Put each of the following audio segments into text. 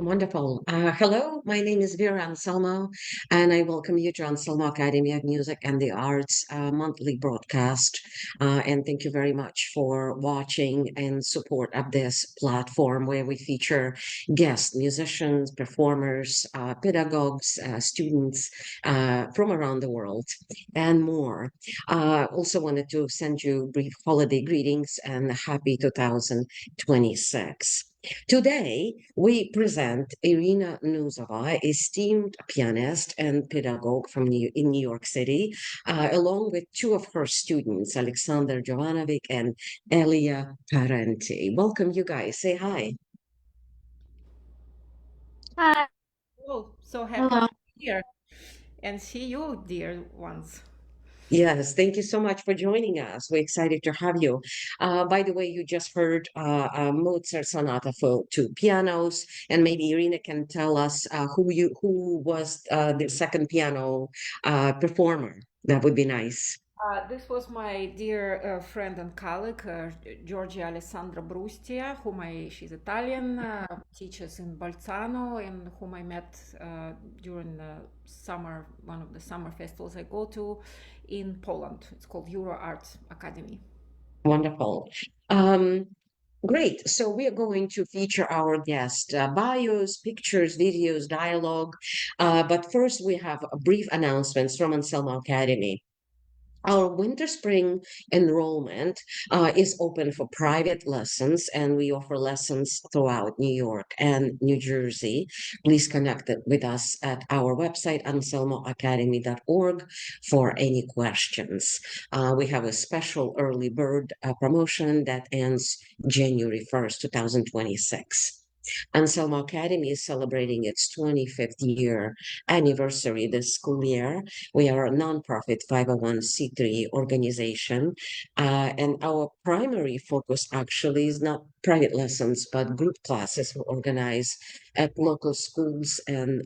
Wonderful. Hello, my name is Vera Anselmo, and I welcome you to Anselmo Academy of Music and the Arts monthly broadcast. And thank you very much for watching and support of this platform where we feature guest musicians, performers, pedagogues, students from around the world, and more. Also wanted to send you brief holiday greetings and happy 2026. Today, we present Irina Nuzova, esteemed pianist and pedagogue in New York City, along with two of her students, Alexander Jovanovic and Elia Parenti. Welcome, you guys. Say hi. Hi. Oh, so happy to Hello. be here and see you, dear ones. Yes, thank you so much for joining us. We're excited to have you. By the way, you just heard a Mozart sonata for two pianos, and maybe Irina can tell us who was the second piano performer. That would be nice. This was my dear friend and colleague, Georgia Alessandra Brustia, she's Italian, teaches in Bolzano, and whom I met during the summer, one of the summer festivals I go to in Poland. It's called Euro Art Academy. Wonderful. Um, Great. So we are going to feature our guest bios, pictures, videos, dialogue. But first, we have a brief announcements from Anselmo Academy. Our winter spring enrollment is open for private lessons, and we offer lessons throughout New York and New Jersey. Please connect with us at our website, anselmoacademy.org, for any questions. We have a special early bird promotion that ends January 1st, 2026. Anselmo Academy is celebrating its 25th year anniversary this school year. We are a nonprofit 501c3 organization, and our primary focus actually is not private lessons, but group classes we organize at local schools and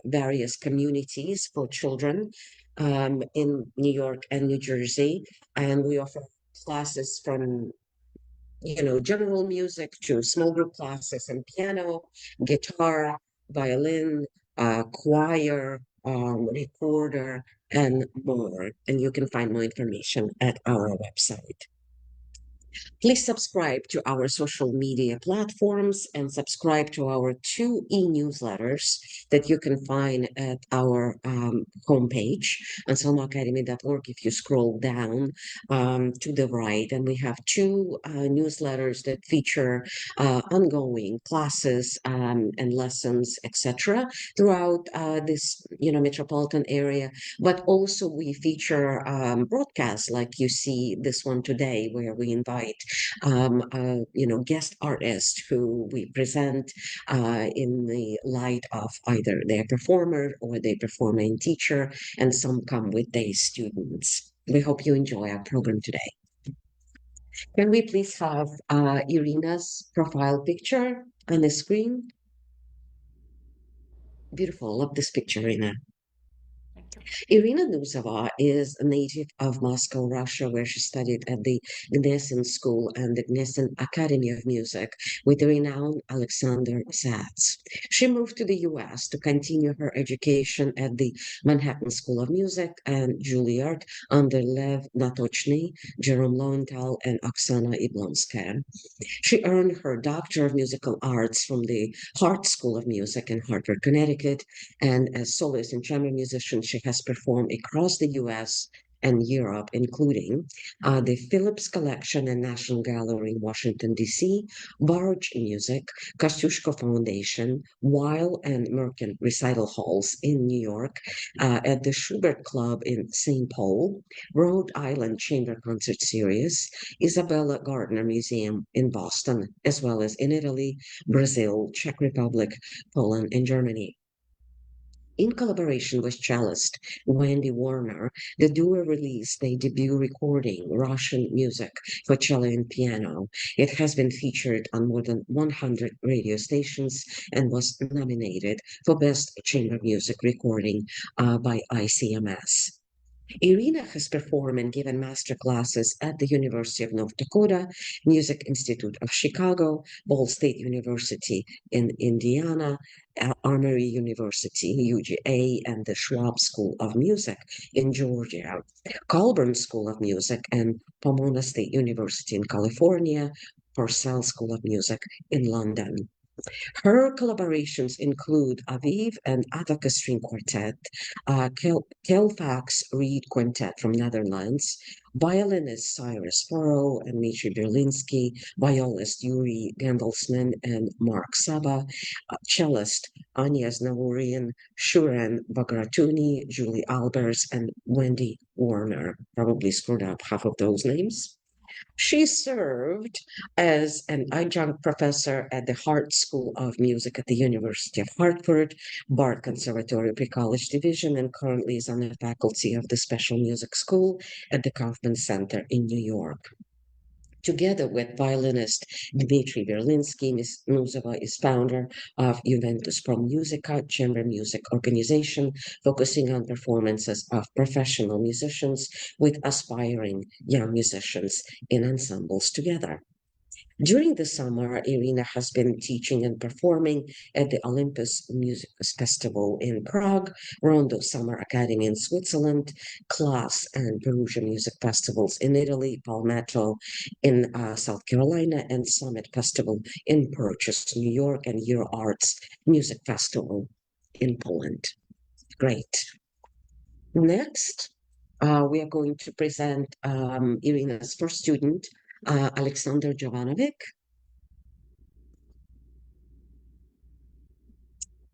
various communities for children in New York and New Jersey. And we offer classes from general music to small group classes and piano, guitar, violin, choir, recorder, and more. And you can find more information at our website. Please subscribe to our social media platforms and subscribe to our two e-newsletters that you can find at our homepage, anselmoacademy.org. If you scroll down to the right, and we have two newsletters that feature ongoing classes and lessons, etc., throughout this metropolitan area. But also we feature broadcasts like you see this one today, where we invite guest artists who we present in the light of either their performer or their performing teacher, and some come with their students. We hope you enjoy our program today. Can we please have Irina's profile picture on the screen? Beautiful. Love this picture, Irina. Thank you. Irina Nuzova is a native of Moscow, Russia, where she studied at the Gnesen School and the Gnesen Academy of Music with the renowned Alexander Satz. She moved to the US to continue her education at the Manhattan School of Music and Juilliard under Lev Natochny, Jerome Lowenthal, and Oksana Iblonskaya. She earned her Doctor of Musical Arts from the Hart School of Music in Hartford, Connecticut, and as soloist and chamber musician, she has performed across the U.S. and Europe, including the Phillips Collection and National Gallery in Washington, D.C., Barge Music, Kosciuszko Foundation, Weil and Merkin Recital Halls in New York, at the Schubert Club in St. Paul, Rhode Island Chamber Concert Series, Isabella Gardner Museum in Boston, as well as in Italy, Brazil, Czech Republic, Poland, and Germany. In collaboration with cellist Wendy Warner, the duo released their debut recording, Russian Music for Cello and Piano. It has been featured on more than 100 radio stations and was nominated for Best Chamber Music Recording by ICMS. Irina has performed and given master classes at the University of North Dakota, Music Institute of Chicago, Ball State University in Indiana, Armory University, UGA, and the Schwab School of Music in Georgia, Colburn School of Music, and Pomona State University in California, Purcell School of Music in London. Her collaborations include Aviv and Attica String Quartet, Kelfax Reed Quintet from Netherlands, violinist Cyrus Furrow and Dmitry Berlinski, violist Yuri Gandelsman and Mark Saba, cellist Agnes Navurian, Shuran Bagratuni, Julie Albers, and Wendy Warner. Probably screwed up half of those names. She served as an adjunct professor at the Hart School of Music at the University of Hartford, Bard Conservatory Pre-College Division, and currently is on the faculty of the Special Music School at the Kaufman Center in New York. Together with violinist Dmitry Berlinski, Ms. Nuzova is founder of Juventus Pro Musica, chamber music organization focusing on performances of professional musicians with aspiring young musicians in ensembles together. During the summer, Irina has been teaching and performing at the Olympus Music Festival in Prague, Rondo Summer Academy in Switzerland, Class and Perugia Music Festivals in Italy, Palmetto in South Carolina, and Summit Festival in Purchase, New York, and Euro Arts Music Festival in Poland. Great. Next, we are going to present Irina's first student, Alexander Jovanovic.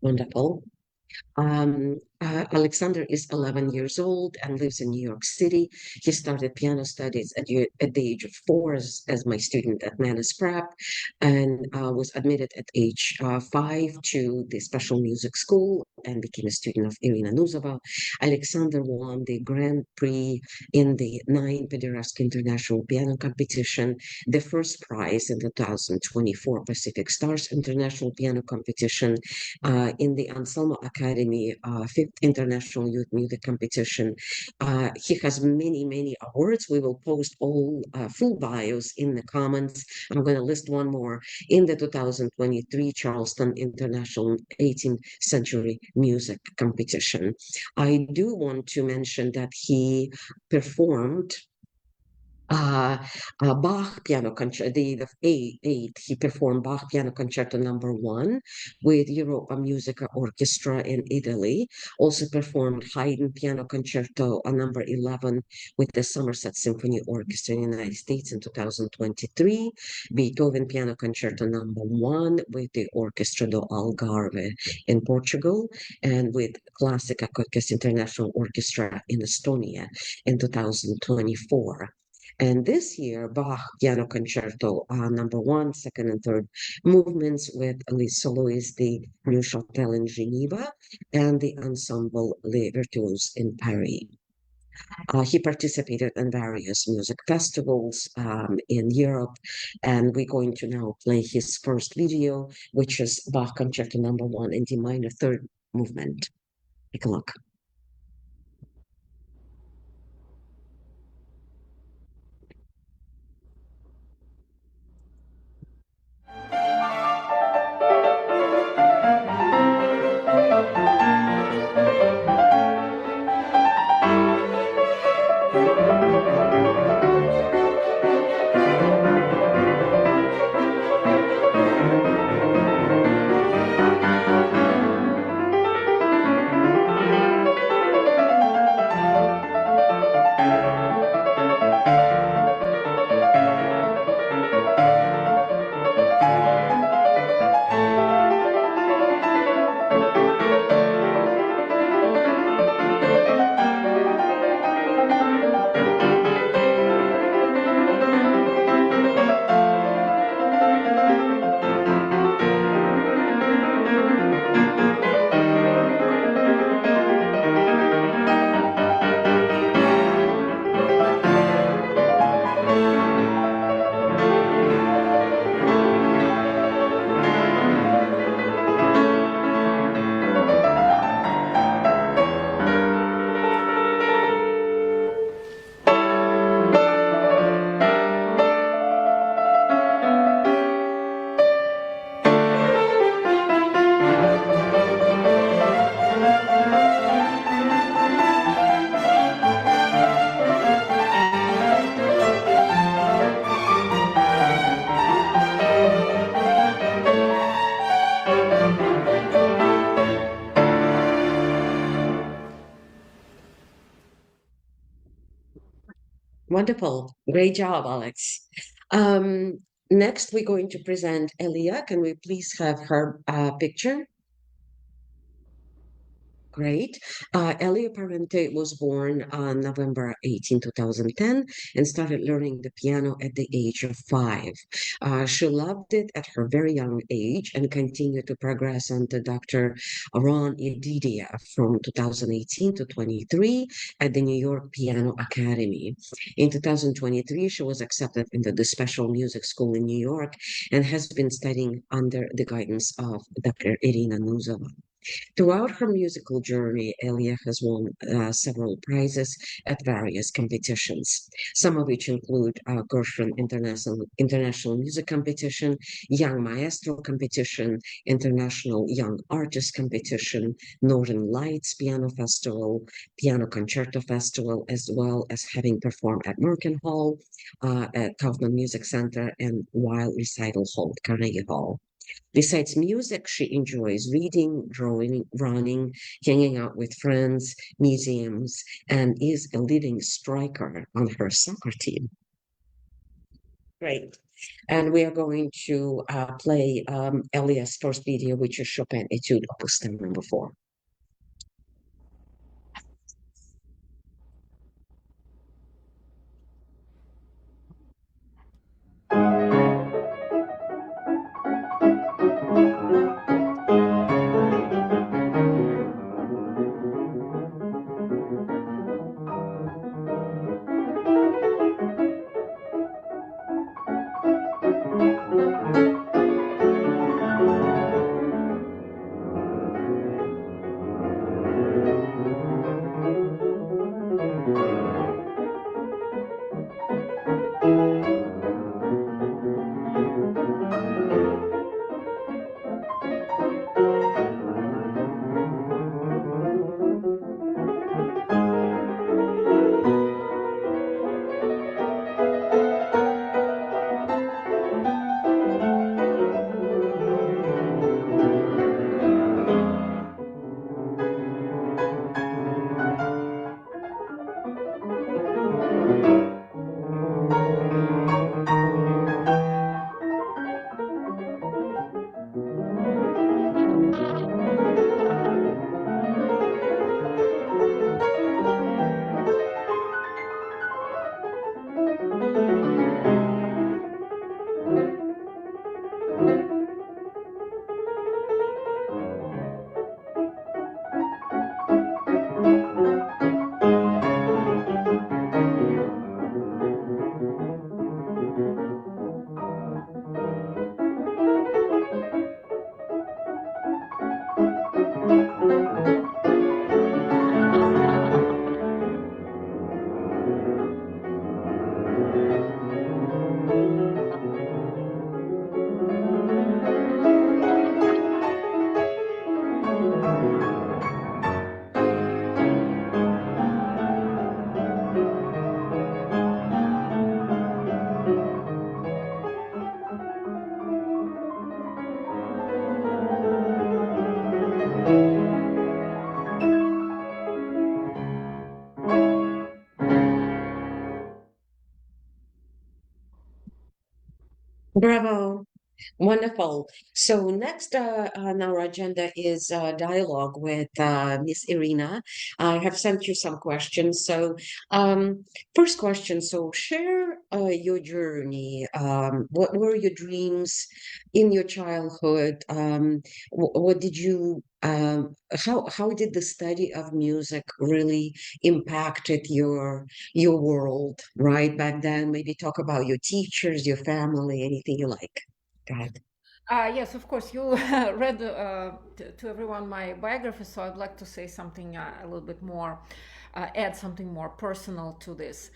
Wonderful. Alexander is 11 years old and lives in New York City. He started piano studies at the age of 4 as my student at Manus Prep and was admitted at age 5 to the special music school and became a student of Irina Nuzova. Alexander won the Grand Prix in the 9 Pederast International Piano Competition, the first prize in the 2024 Pacific Stars International Piano Competition, in the Anselmo Academy 5th International Youth Music Competition. He has many, many awards. We will post all full bios in the comments. I'm going to list one more. In the 2023 Charleston International 18th Century Music Competition. I do want to mention that he performed Bach piano concerto, the eight, he performed Bach piano concerto number 1 with Europa Musica Orchestra in Italy. Also performed Haydn piano concerto number 11 with the Somerset Symphony Orchestra in the United States in 2023. Beethoven piano concerto number 1 with the Orchestra do Algarve in Portugal, and with Classica Kotkes International Orchestra in Estonia in 2024. And this year, Bach Piano Concerto number 1, 2nd, and 3rd movements with Le Soloist de Neuchâtel in Geneva and the Ensemble Les Virtuoses in Paris. He participated in various music festivals in Europe, and we're going to now play his first video, which is Bach Concerto number 1 in D minor 3rd movement. Take a look. Wonderful. Great job, Alex. Um, Next, we're going to present Elia. Can we please have her picture? Great. Elia Parente was born on November 18, 2010, and started learning the piano at the age of 5. She loved it at her very young age and continued to progress under Dr. Ron Edidia from 2018 to 23 at the New York Piano Academy. In 2023, she was accepted into the Special Music School in New York and has been studying under the guidance of Dr. Irina Nuzova. Throughout her musical journey, Elia has won several prizes at various competitions, some of which include Gershwin International Music Competition, Young Maestro Competition, International Young Artist Competition, Northern Lights Piano Festival, Piano Concerto Festival, as well as having performed at Merkin Hall, at Kaufman Music Center, and Wild Recital Hall at Carnegie Hall. Besides music, she enjoys reading, drawing, running, hanging out with friends, museums, and is a leading striker on her soccer team. Great. And we are going to play Elia's first video, which is Chopin Etude Opus 10 number 4. Bravo. Wonderful. So next on our agenda is dialogue with Miss Irina. I have sent you some questions. So first question. So share your journey. What were your dreams in your childhood? What did you? How did the study of music really impacted your world right back then? Maybe talk about your teachers, your family, anything you like. Go ahead. Yes, of course. You read to everyone my biography, so I'd like to say something a little bit more, add something more personal to this.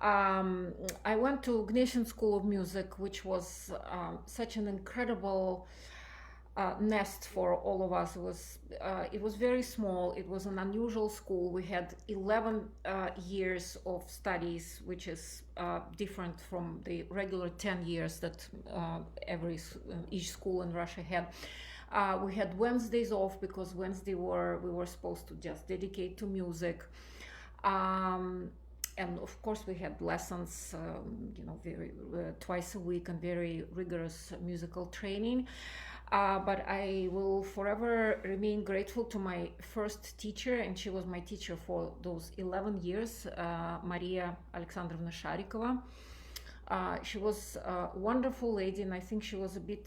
I went to Ignatian School of Music, which was such an incredible nest for all of us. It was very small. It was an unusual school. We had 11 years of studies, which is different from the regular 10 years that each school in Russia had. We had Wednesdays off because we were supposed to just dedicate to music. Um, and of course we had lessons, very twice a week, and very rigorous musical training. But I will forever remain grateful to my first teacher, and she was my teacher for those 11 years, Maria Alexandrovna Sharikova. She was a wonderful lady, and I think she was a bit,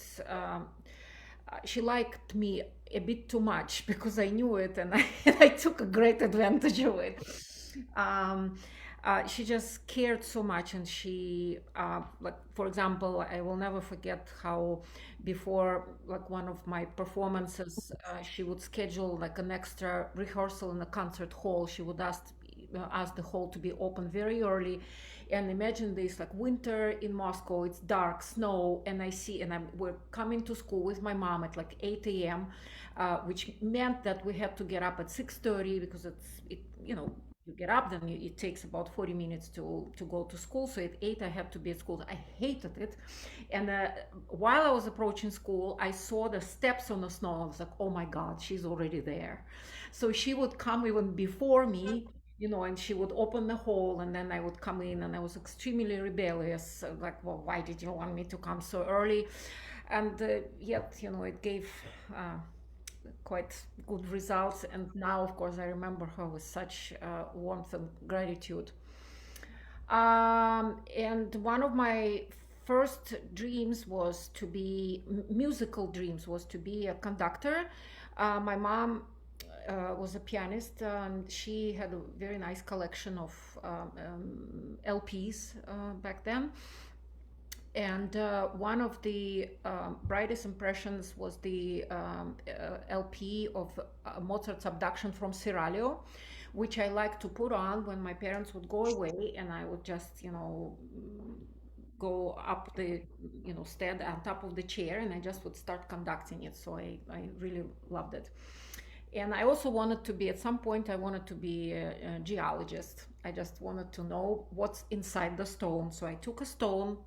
she liked me a bit too much because I knew it, and I took a great advantage of it. Um, she just cared so much, and like, for example, I will never forget how before, like, one of my performances, she would schedule like an extra rehearsal in the concert hall. She would ask the hall to be open very early, and imagine this, like, winter in Moscow, it's dark, snow, and we're coming to school with my mom at like 8 a.m., which meant that we had to get up at 6:30 because you get up, then it takes about 40 minutes to go to school. So at 8 I had to be at school. I hated it. And while I was approaching school, I saw the steps on the snow. I was like, oh my God, she's already there. So she would come even before me, and she would open the hole, and then I would come in, and I was extremely rebellious, like, well, why did you want me to come so early? And yet, it gave quite good results. And now, of course, I remember her with such warmth and gratitude. And one of my first dreams was to be musical dreams was to be a conductor. My mom was a pianist, and she had a very nice collection of LPs back then. And one of the brightest impressions was the LP of Mozart's Abduction from Seraglio, which I like to put on when my parents would go away, and I would just, go up stand on top of the chair, and I just would start conducting it. So I really loved it. And I also wanted to be, at some point, I wanted to be a geologist. I just wanted to know what's inside the stone. So I took a stone,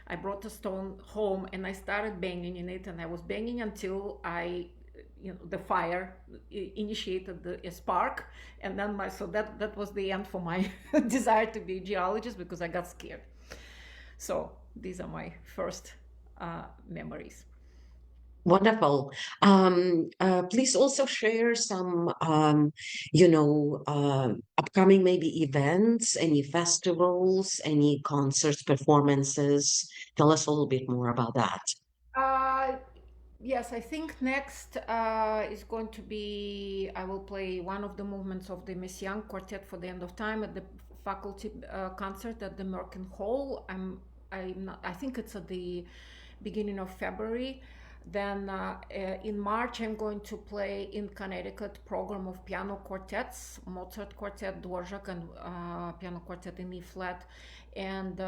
I brought the stone home, and I started banging in it. And I was banging until the fire initiated a spark. And then so that was the end for my desire to be a geologist, because I got scared. So these are my first memories. Wonderful. Please also share some, upcoming maybe events, any festivals, any concerts, performances. Tell us a little bit more about that. Uh, yes, I think next is going to be, I will play one of the movements of the Messiaen Quartet for the End of Time at the faculty concert at the Merkin Hall. I think it's at the beginning of February. Then in March, I'm going to play in Connecticut program of piano quartets, Mozart Quartet, Dvorak, and piano quartet in E flat, and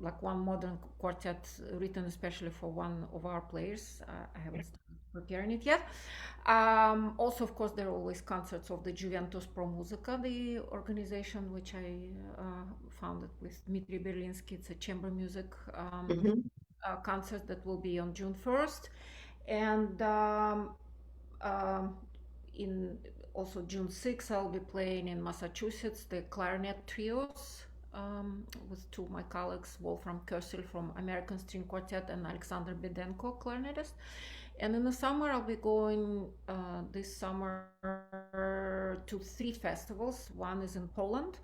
like one modern quartet written especially for one of our players. I haven't started preparing it yet. Also, of course, there are always concerts of the Juventus Pro Musica, the organization which I founded with Dmitry Berlinsky. It's a chamber music Mhm. concert that will be on June 1st. And um, in also June 6th, I'll be playing in Massachusetts the clarinet trios with two of my colleagues, Wolfram Kösel from American String Quartet and Alexander Bedenko, clarinetist. And in the summer, I'll be going this summer to three festivals. One is in Poland.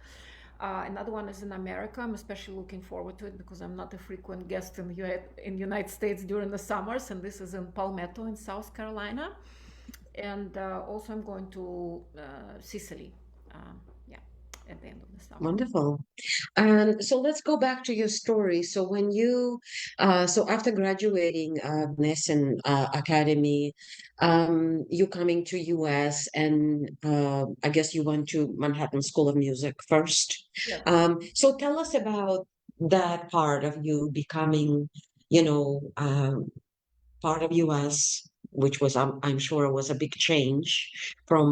Another one is in America. I'm especially looking forward to it because I'm not a frequent guest in the United States during the summers, and this is in Palmetto in South Carolina. And also I'm going to Sicily, yeah, at the end of the summer. Wonderful. And so let's go back to your story. So so after graduating Gnesin Academy, you coming to US, and I guess you went to Manhattan School of Music first. Yes. So tell us about that part of you becoming, you know, part of US, which was, I'm sure, was a big change from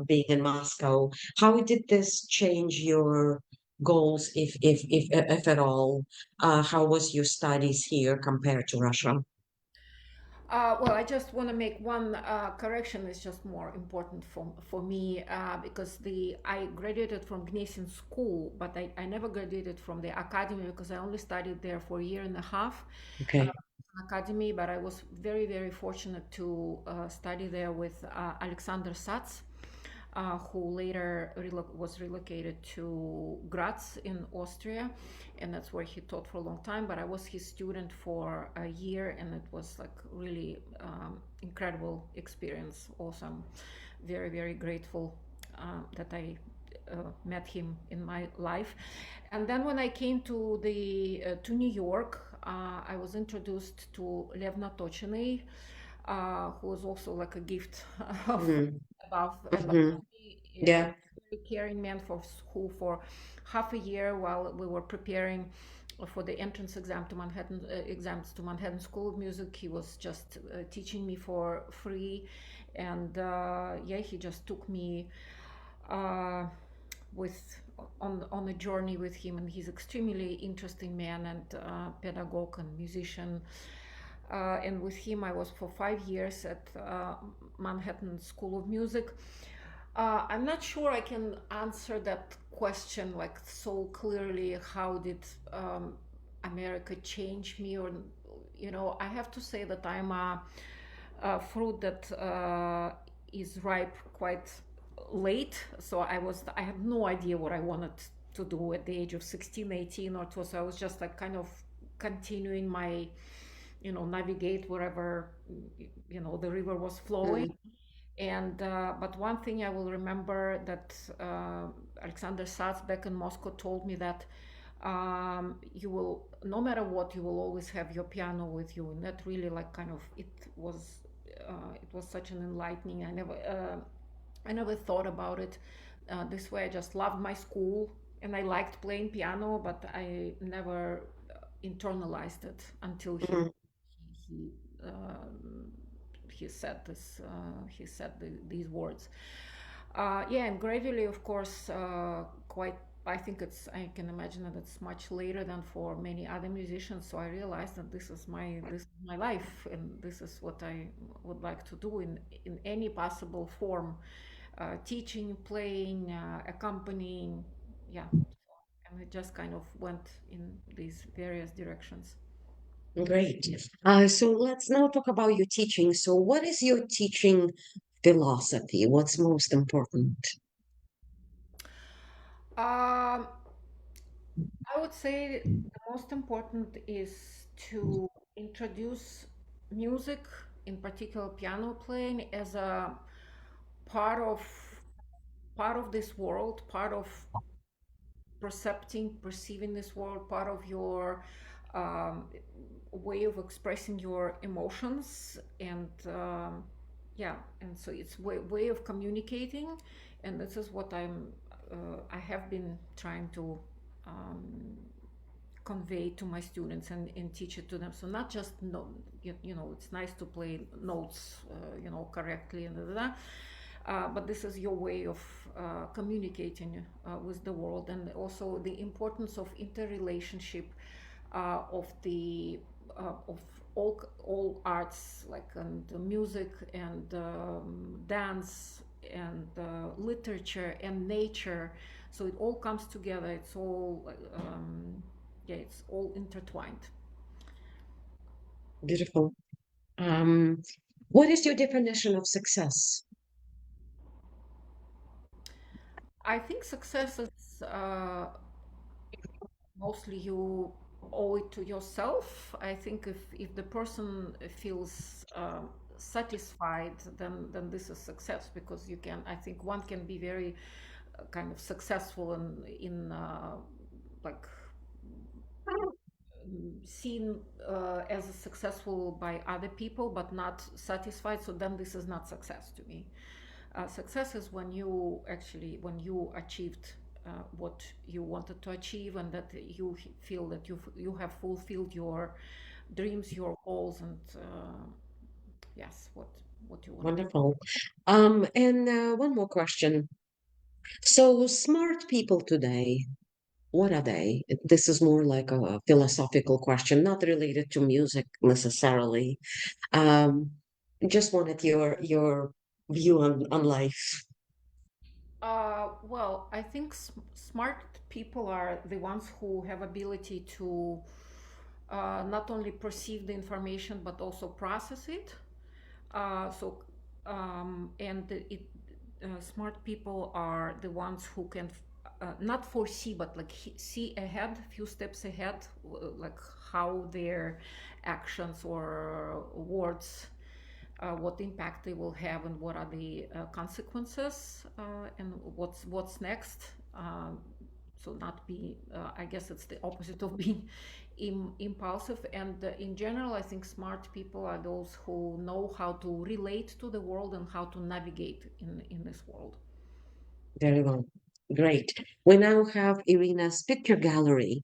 being in Moscow. How did this change your goals, if at all? How was your studies here compared to Russia? Well, I just want to make one correction. It's just more important for me because the I graduated from Gnesian school, but I never graduated from the academy because I only studied there for a year and a half. Okay. Academy, but I was very, very fortunate to study there with Alexander Satz, who later was relocated to Graz in Austria, and that's where he taught for a long time. But I was his student for a year, and it was like really incredible experience. Awesome, very, very grateful that I met him in my life. And then when I came to New York, I was introduced to Lev Natochny, who was also like a gift of Hmm. above Hmm. me, Yeah. very caring man for who for half a year while we were preparing for the entrance exams to Manhattan School of Music. He was just teaching me for free, and yeah, he just took me uh, with on a journey with him, and he's extremely interesting man and pedagogue and musician. And with him, I was for 5 years at Manhattan School of Music. I'm not sure I can answer that question like so clearly. How did America change me? Or, I have to say that I'm a fruit that is ripe quite late. So I had no idea what I wanted to do at the age of 16, 18 or so. So I was just like kind of continuing my, navigate wherever, the river was flowing. Mm. And but one thing I will remember that Alexander Satz back in Moscow told me that you will, no matter what, you will always have your piano with you, and that really like kind of it was such an enlightening. I never thought about it this way. I just loved my school and I liked playing piano, but I never internalized it until Mm. he he said this. He said these words. Yeah, and gradually, of course, quite. I think I can imagine that it's much later than for many other musicians. So I realized that this is my life, and this is what I would like to do in any possible form, teaching, playing, accompanying. Yeah, and it just kind of went in these various directions. Great. So let's now talk about your teaching. So, what is your teaching philosophy? What's most important? Um, I would say the most important is to introduce music, in particular piano playing, as a part of part of this world, part of perceiving this world, part of your um, way of expressing your emotions, and yeah, and so it's way of communicating, and this is what I have been trying to um, convey to my students and teach it to them. So not just no, it's nice to play notes, correctly and da, da, da. But this is your way of communicating with the world, and also the importance of interrelationship of all arts, like and the music and dance and literature and nature. So it all comes together. It's all yeah, it's all intertwined. Beautiful. Um, what is your definition of success? I think success is mostly you owe it to yourself. I think if the person feels satisfied, then this is success, because you can. I think one can be very kind of successful in like seen as successful by other people, but not satisfied. So then this is not success to me. Success is when you achieved what you wanted to achieve, and that you feel that you have fulfilled your dreams, your goals, and yes, what you want to. Wonderful. And one more question. So, smart people today. What are they? This is more like a philosophical question, not related to music necessarily. Um, just wanted your view on life. Well, I think smart people are the ones who have ability to not only perceive the information but also process it. So, and it smart people are the ones who can not foresee but like see ahead, few steps ahead, like how their actions or words what impact they will have and what are the consequences and what's next. So not be, I guess it's the opposite of being impulsive. And in general, I think smart people are those who know how to relate to the world and how to navigate in this world. Very well. Great. We now have Irina's picture gallery.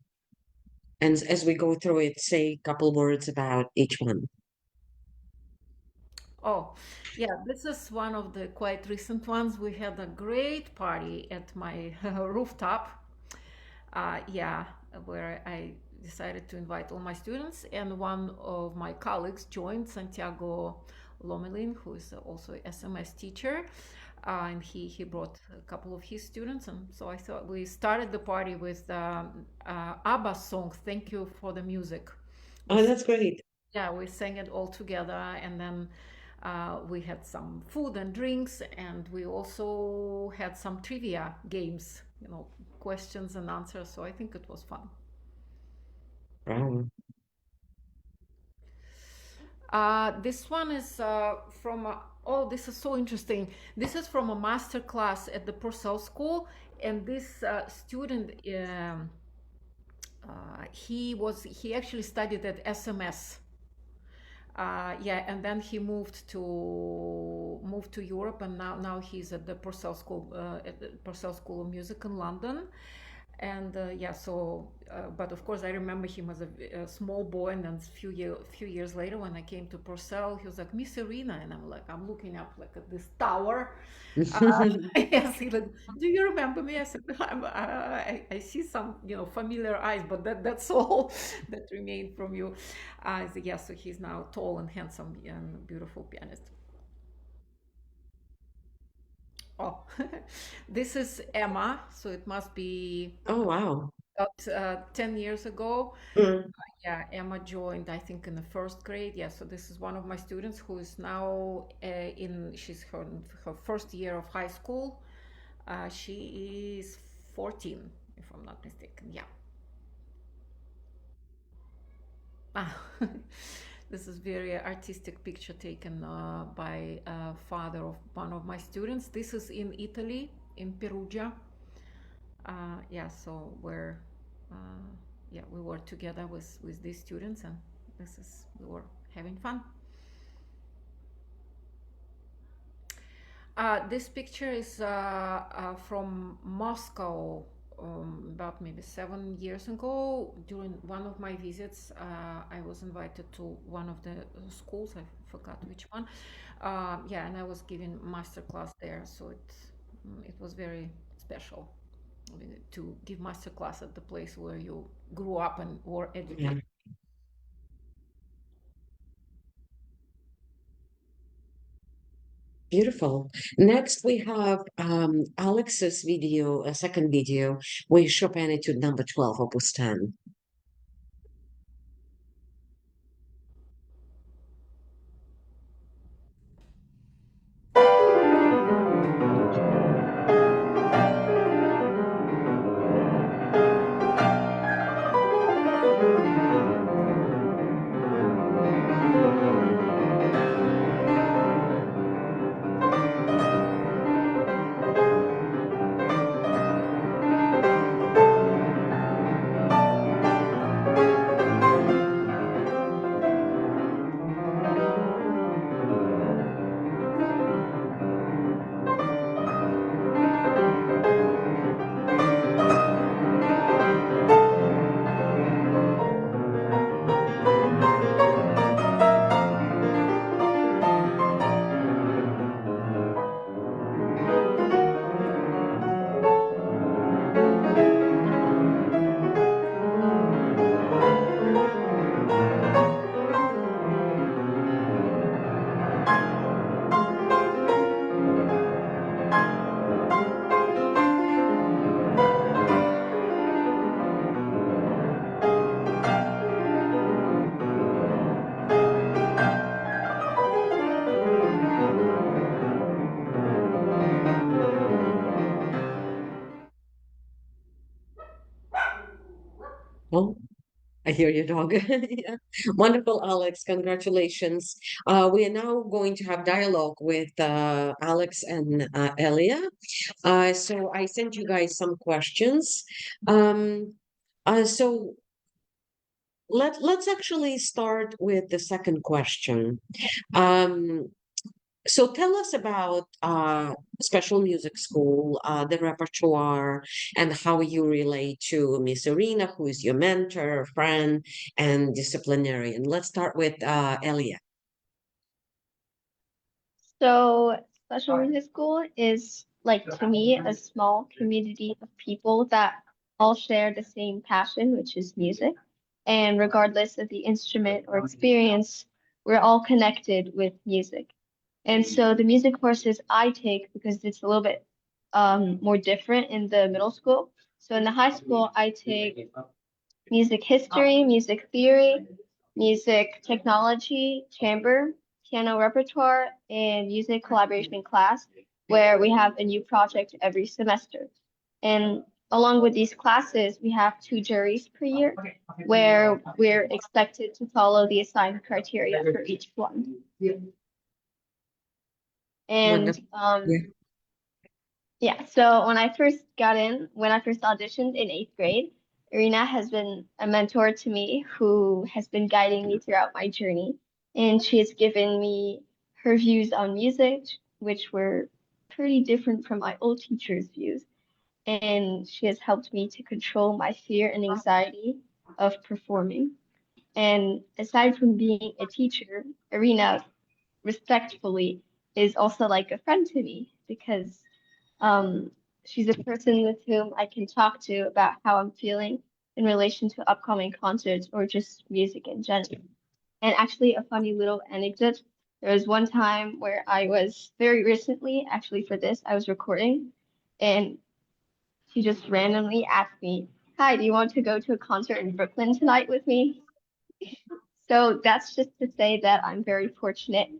And as we go through it, say a couple words about each one. Oh, yeah, this is one of the quite recent ones. We had a great party at my rooftop. Yeah, where I decided to invite all my students, and one of my colleagues joined, Santiago Lomelin, who is also SMS teacher, and he brought a couple of his students, and so I thought we started the party with ABBA song "Thank You for the Music." We Oh, that's great. yeah, we sang it all together, and then we had some food and drinks, and we also had some trivia games, questions and answers. So I think it was fun. Wow. This one is from, oh, this is so interesting. This is from a master class at the Purcell School, and this student, he actually studied at SMS. Yeah, and then he moved to Europe, and now he's at the Purcell School of Music in London. And yeah, so but of course I remember him as a small boy, and then few years later when I came to Purcell, he was like, Miss Irina, and I'm looking up like at this tower. Yes, he like, do you remember me? I said, I see some familiar eyes, but that's all that remained from you. So yeah, so he's now tall and handsome and beautiful pianist. Oh, this is Emma, so it must be Oh, wow. about 10 years ago. Mm. Yeah, Emma joined, I think, in the first grade. Yeah, so this is one of my students who is now she's her first year of high school. She is 14, if I'm not mistaken. Yeah. Ah, this is very artistic picture taken by father of one of my students. This is in Italy, in Perugia. Yeah, so uh, yeah, we were together with these students, and we were having fun. This picture is from Moscow, about maybe 7 years ago. During one of my visits, I was invited to one of the schools. I forgot which one. Yeah, and I was giving master class there, so it was very special, I mean, to give master class at the place where you grew up and were Yeah. educated. Beautiful. Next, we have Alex's video, a second video, where Chopin Etude number 12, Opus 10. I hear you, dog. Yeah. Wonderful, Alex. Congratulations. We are now going to have dialogue with Alex and Elia. So I sent you guys some questions. Um, so let's actually start with the second question. Um, so tell us about special music school, the repertoire, and how you relate to Miss Irina, who is your mentor, friend, and disciplinarian. Let's start with Elia. So, special music school is like to me a small community of people that all share the same passion, which is music. And regardless of the instrument or experience, we're all connected with music. And so the music courses I take, because it's a little bit more different in the middle school. So in the high school, I take music history, music theory, music technology, chamber, piano repertoire, and music collaboration class, where we have a new project every semester. And along with these classes, we have two juries per year, where we're expected to follow the assigned criteria for each one. And Wonderful. Yeah. yeah, so when I first auditioned in eighth grade, Irina has been a mentor to me who has been guiding me throughout my journey. And she has given me her views on music, which were pretty different from my old teacher's views. And she has helped me to control my fear and anxiety of performing. And aside from being a teacher, Irina respectfully is also like a friend to me because um, she's a person with whom I can talk to about how I'm feeling in relation to upcoming concerts or just music in general. And actually, a funny little anecdote. There was one time where I was very recently, actually for this, I was recording, and she just randomly asked me, "Hi, do you want to go to a concert in Brooklyn tonight with me?" So that's just to say that I'm very fortunate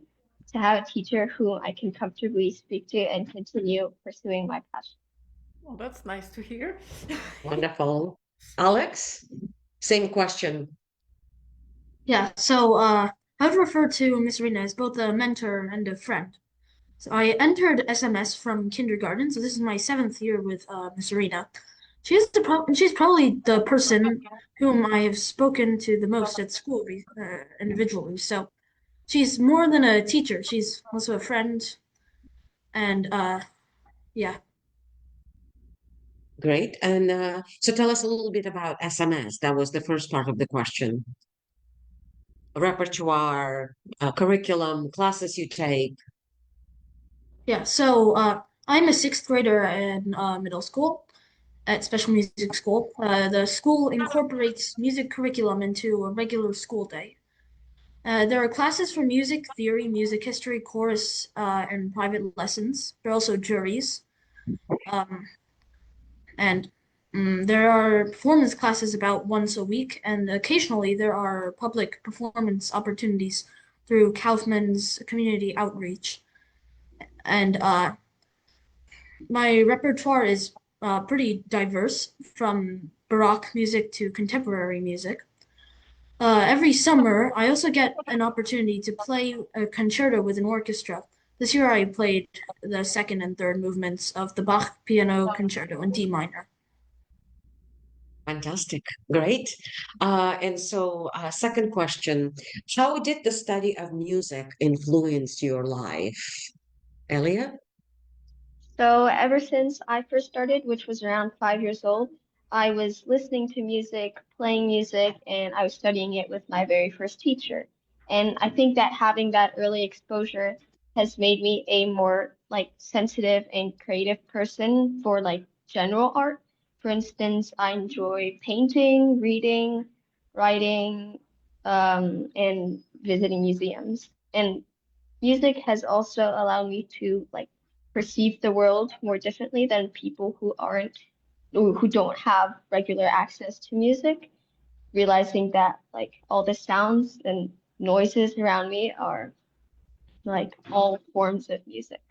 to have a teacher whom I can comfortably speak to and continue pursuing my passion. Well, that's nice to hear. Wonderful. Alex, same question. Yeah, so I would refer to Miss Rena as both a mentor and a friend. So I entered SMS from kindergarten, so this is my seventh year with Miss Rena. She's probably the person whom I have spoken to the most at school individually. So she's more than a teacher. She's also a friend, and yeah. Great. And so tell us a little bit about SMS. That was the first part of the question. Repertoire, curriculum, classes you take. Yeah, so I'm a sixth grader in middle school at special music school. The school incorporates music curriculum into a regular school day. There are classes for music theory, music history, chorus, and private lessons. There are also juries. Um, and there are performance classes about once a week, and occasionally there are public performance opportunities through Kaufman's community outreach. And my repertoire is pretty diverse, from Baroque music to contemporary music. Every summer, I also get an opportunity to play a concerto with an orchestra. This year, I played the second and third movements of the Bach Piano Concerto in D minor. Fantastic. Great. Second question, how did the study of music influence your life? Elia? So ever since I first started, which was around 5 years old, I was listening to music, playing music, and I was studying it with my very first teacher. And I think that having that early exposure has made me a more like sensitive and creative person for like general art. For instance, I enjoy painting, reading, writing, and visiting museums. And music has also allowed me to like perceive the world more differently than people who don't have regular access to music, realizing that like all the sounds and noises around me are like all forms of music.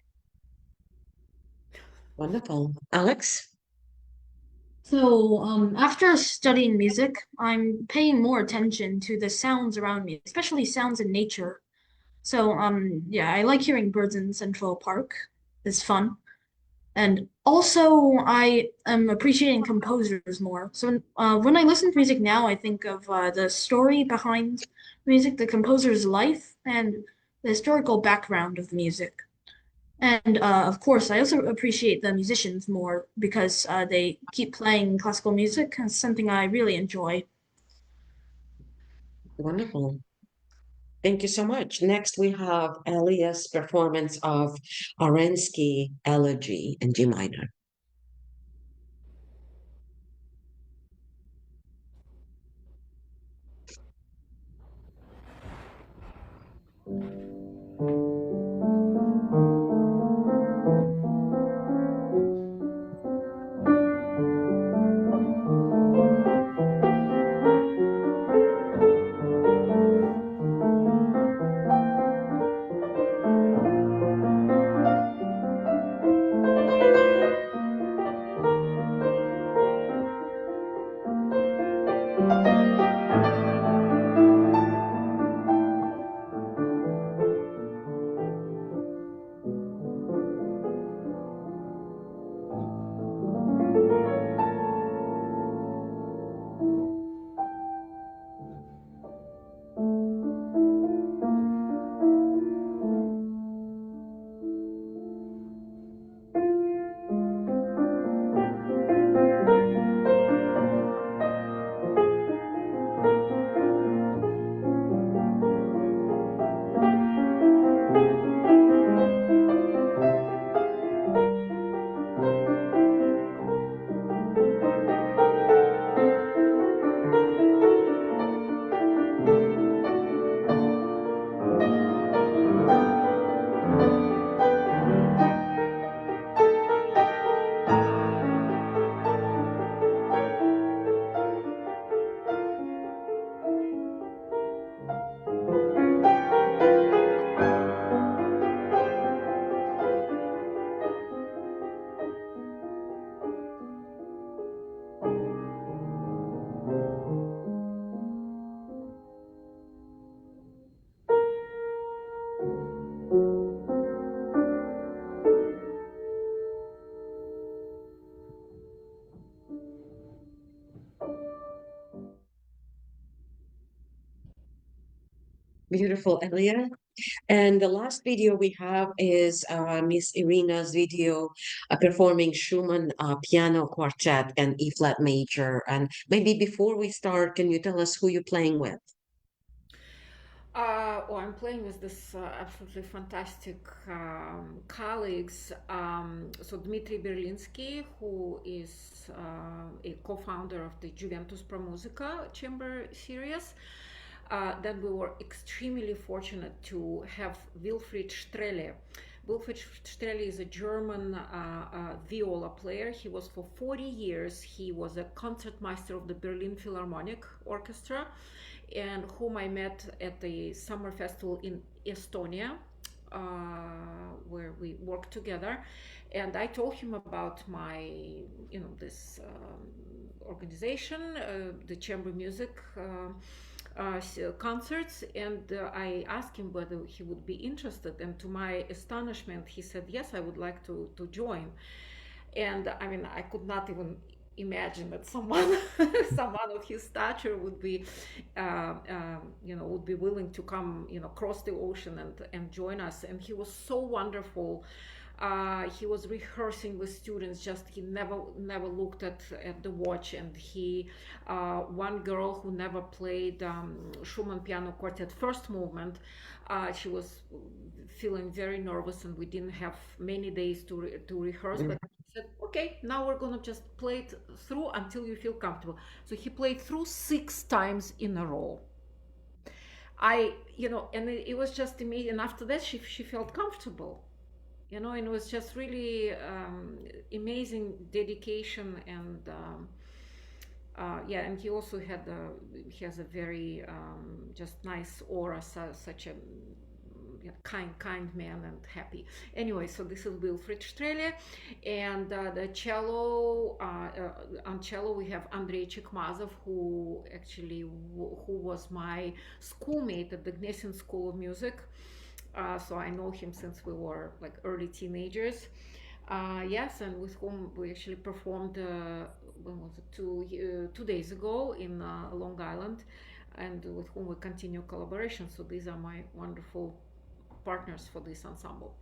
Wonderful. Alex? So, after studying music, I'm paying more attention to the sounds around me, especially sounds in nature. So, yeah, I like hearing birds in Central Park. It's fun. And also, I am appreciating composers more. So, when I listen to music now, I think of the story behind music, the composer's life, and the historical background of the music. And of course, I also appreciate the musicians more because they keep playing classical music, and it's something I really enjoy. Wonderful. Thank you so much. Next, we have Elia's performance of Arensky Elegy in G minor. Beautiful, Elia. And the last video we have is Miss Irina's video performing Schumann piano quartet and E flat major. And maybe before we start, can you tell us who you're playing with? Oh, I'm playing with this absolutely fantastic colleagues. So Dmitry Berlinsky, who is a co-founder of the Juventus Pro Musica Chamber Series. Then we were extremely fortunate to have Wilfried Strehle. Wilfried Strehle is a German viola player. He was for 40 years. He was a concertmaster of the Berlin Philharmonic Orchestra, and whom I met at the summer festival in Estonia, where we worked together. And I told him about my, this organization, the chamber music concerts, and I asked him whether he would be interested. And to my astonishment, he said, "Yes, I would like to join." And I mean, I could not even imagine that someone someone of his stature would be would be willing to come, cross the ocean and join us. And he was so wonderful. He was rehearsing with students. Just he never looked at the watch. And he one girl who never played Schumann piano quartet first movement, she was feeling very nervous, and we didn't have many days to rehearse. But he said, "Okay, now we're gonna just play it through until you feel comfortable." So he played through 6 times in a row. And it was just amazing. And after that, she felt comfortable, and it was just really amazing dedication. And yeah, and he also he has a very just nice aura, such a kind man and happy. Anyway, so this is Wilfried Strele, and the cello on cello we have Andrei Chikmazov, who actually who was my schoolmate at the Gnesin School of Music. So I know him since we were like early teenagers. Yes, and with whom we actually performed when was it 2 days ago in Long Island, and with whom we continue collaboration. So these are my wonderful partners for this ensemble.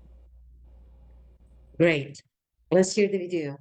Great. Let's hear the video.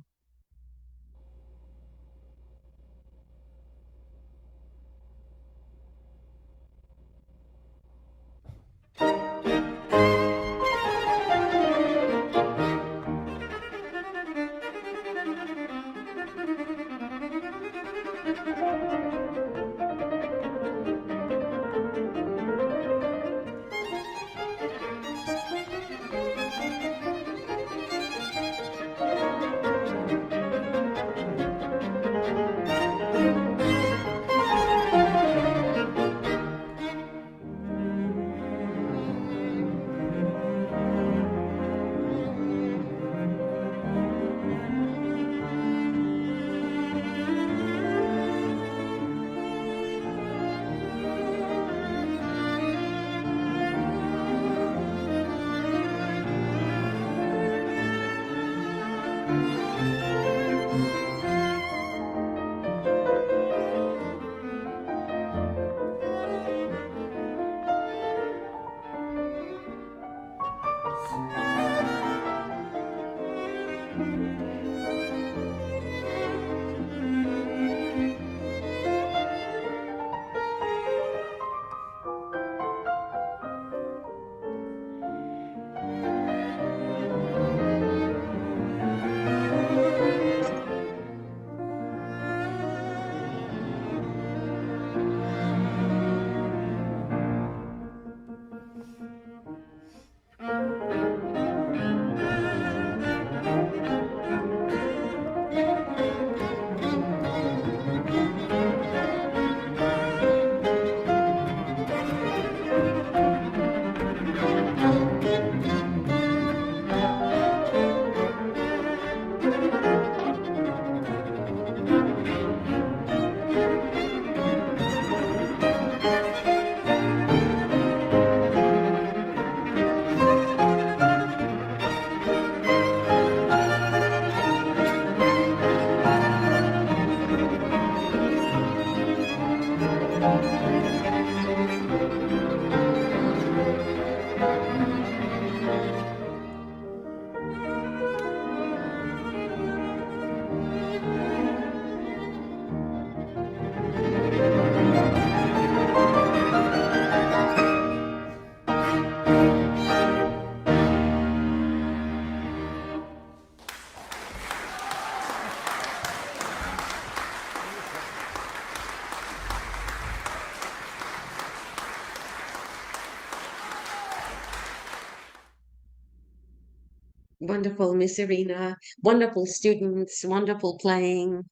Wonderful, Miss Irina. Wonderful students, wonderful playing.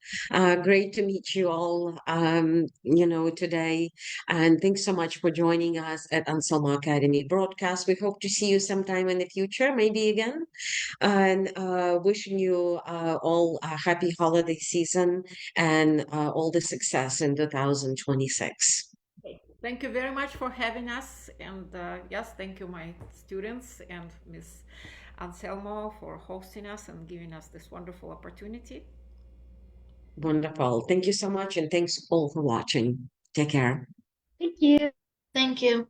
Great to meet you all, today. And thanks so much for joining us at Anselmo Academy broadcast. We hope to see you sometime in the future, maybe again. And wishing you all a happy holiday season and all the success in 2026. Thank you very much for having us. And yes, thank you, my students and Miss Anselmo, for hosting us and giving us this wonderful opportunity. Wonderful. Thank you so much. And thanks all for watching. Take care. Thank you. Thank you.